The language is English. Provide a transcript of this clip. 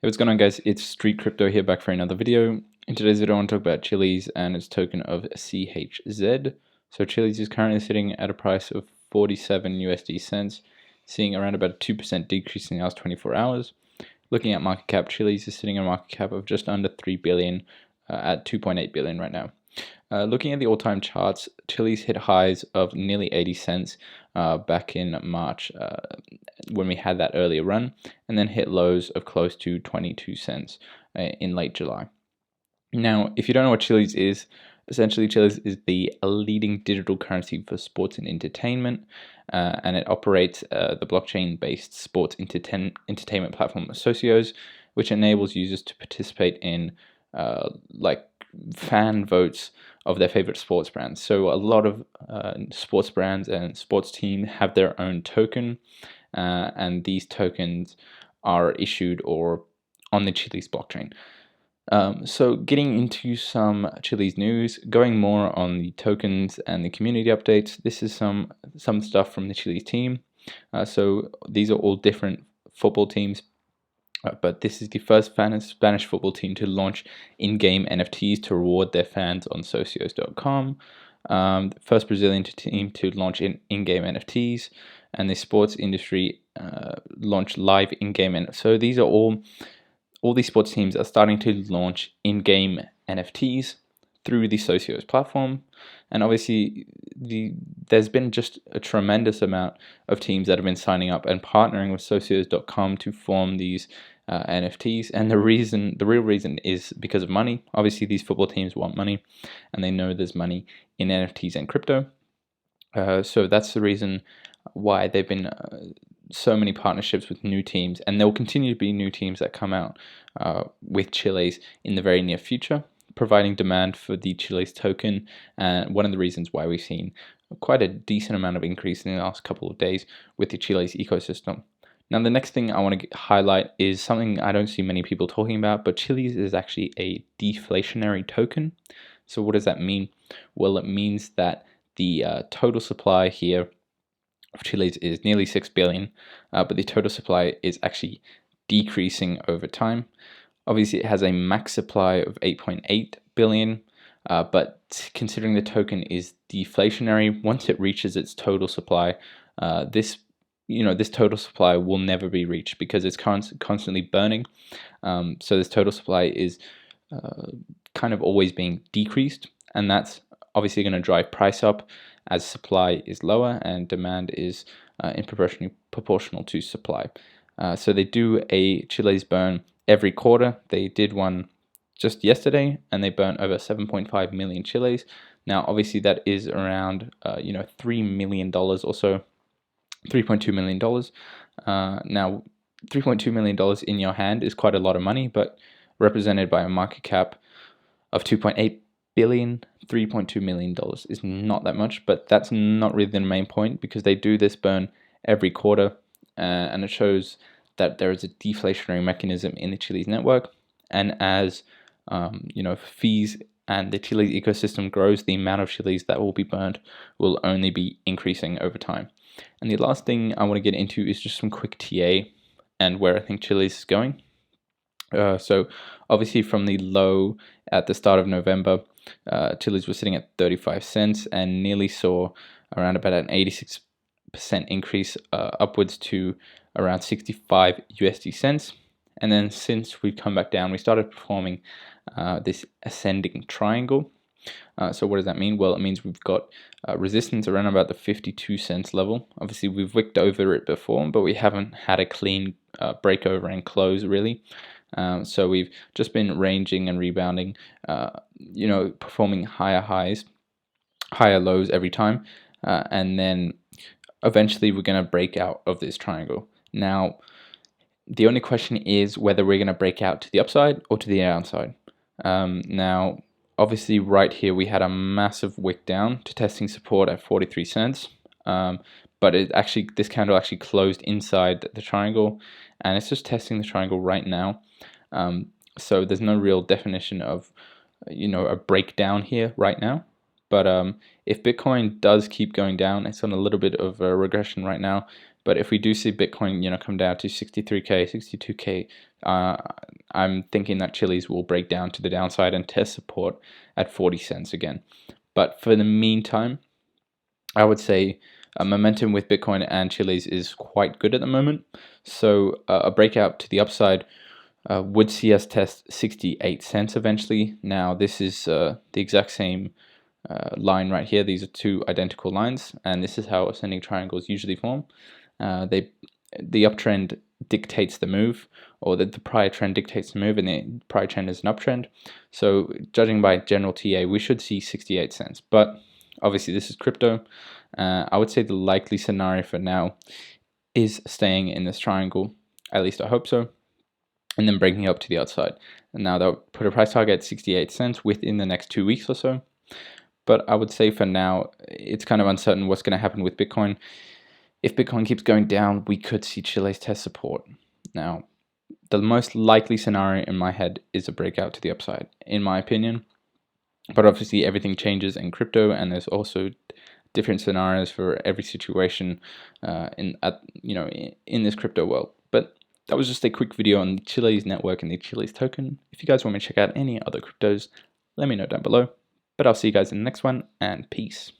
Hey, what's going on, guys? It's Street Crypto here, back for another video. In today's video I want to talk about Chiliz and its token of CHZ. So Chiliz is currently sitting at a price of 47 USD cents, seeing around about a 2% decrease in the last 24 hours. Looking at market cap, Chiliz is sitting at a market cap of just under 3 billion at 2.8 billion right now. Looking at the all-time charts, Chiliz hit highs of nearly 80 cents back in March when we had that earlier run, and then hit lows of close to 22 cents in late July. Now, if you don't know what Chiliz is, essentially Chiliz is the leading digital currency for sports and entertainment, and it operates the blockchain-based sports entertainment platform Socios, which enables users to participate in like fan votes of their favorite sports brands. So a lot of sports brands and sports teams have their own token, and these tokens are issued or on the Chiliz blockchain. So getting into some Chiliz news, going more on the tokens and the community updates. This is some stuff from the Chiliz team. So these are all different football teams. But this is the first Spanish football team to launch in-game NFTs to reward their fans on Socios.com. The first Brazilian team to launch in-game NFTs, and the sports industry launched live in-game. So these are all these sports teams are starting to launch in-game NFTs through the Socios platform. And obviously there's been just a tremendous amount of teams that have been signing up and partnering with Socios.com to form these NFTs, and the real reason is because of money. Obviously these football teams want money, and they know there's money in NFTs and crypto, so that's the reason why they've been so many partnerships with new teams, and there will continue to be new teams that come out with Chiliz in the very near future, providing demand for the Chiliz token, and one of the reasons why we've seen quite a decent amount of increase in the last couple of days with the Chiliz ecosystem. Now, the next thing I want to highlight is something I don't see many people talking about, but Chiliz is actually a deflationary token. So what does that mean? Well, it means that the total supply here of Chiliz is nearly 6 billion, but the total supply is actually decreasing over time. Obviously, it has a max supply of 8.8 billion, but considering the token is deflationary, once it reaches its total supply, this total supply will never be reached because it's constantly burning. So this total supply is kind of always being decreased, and that's obviously going to drive price up as supply is lower and demand is proportional to supply. So they do a Chiliz burn every quarter. They did one just yesterday, and they burnt over 7.5 million Chiliz. Now, obviously, that is around $3 million or so, $3.2 million. Now, $3.2 million in your hand is quite a lot of money, but represented by a market cap of 2.8 billion, $3.2 million is not that much, but that's not really the main point, because they do this burn every quarter, and it shows that there is a deflationary mechanism in the Chiliz network, and as fees and the Chiliz ecosystem grows, the amount of Chiliz that will be burned will only be increasing over time. And the last thing I want to get into is just some quick TA and where I think Chiliz is going. So obviously from the low at the start of November, Chiliz was sitting at 35 cents and nearly saw around about an 86% increase upwards to around 65 USD cents. And then since we've come back down, we started performing this ascending triangle. So what does that mean? Well, it means we've got resistance around about the 52 cents level. Obviously, we've wicked over it before, but we haven't had a clean breakover and close really. So we've just been ranging and rebounding, performing higher highs, higher lows every time, and then eventually we're going to break out of this triangle. Now, the only question is whether we're going to break out to the upside or to the downside. Now, obviously right here we had a massive wick down to testing support at 43 cents, but this candle actually closed inside the triangle, and it's just testing the triangle right now. So there's no real definition of a breakdown here right now. But if Bitcoin does keep going down, it's on a little bit of a regression right now. But if we do see Bitcoin, come down to 63K, 62K, I'm thinking that Chiliz will break down to the downside and test support at 40 cents again. But for the meantime, I would say momentum with Bitcoin and Chiliz is quite good at the moment. So a breakout to the upside would see us test 68 cents eventually. Now this is the exact same line right here. These are two identical lines, and this is how ascending triangles usually form. The uptrend dictates the move, or the prior trend dictates the move, and the prior trend is an uptrend. So judging by general TA, we should see 68 cents. But obviously this is crypto. I would say the likely scenario for now is staying in this triangle. At least I hope so. And then breaking up to the outside. And now they'll put a price target at 68 cents within the next 2 weeks or so. But I would say for now, it's kind of uncertain what's going to happen with Bitcoin. If Bitcoin keeps going down, we could see Chiliz test support. Now, the most likely scenario in my head is a breakout to the upside, in my opinion. But obviously everything changes in crypto, and there's also different scenarios for every situation in this crypto world. But that was just a quick video on the Chiliz network and the Chiliz token. If you guys want me to check out any other cryptos, let me know down below. But I'll see you guys in the next one, and peace.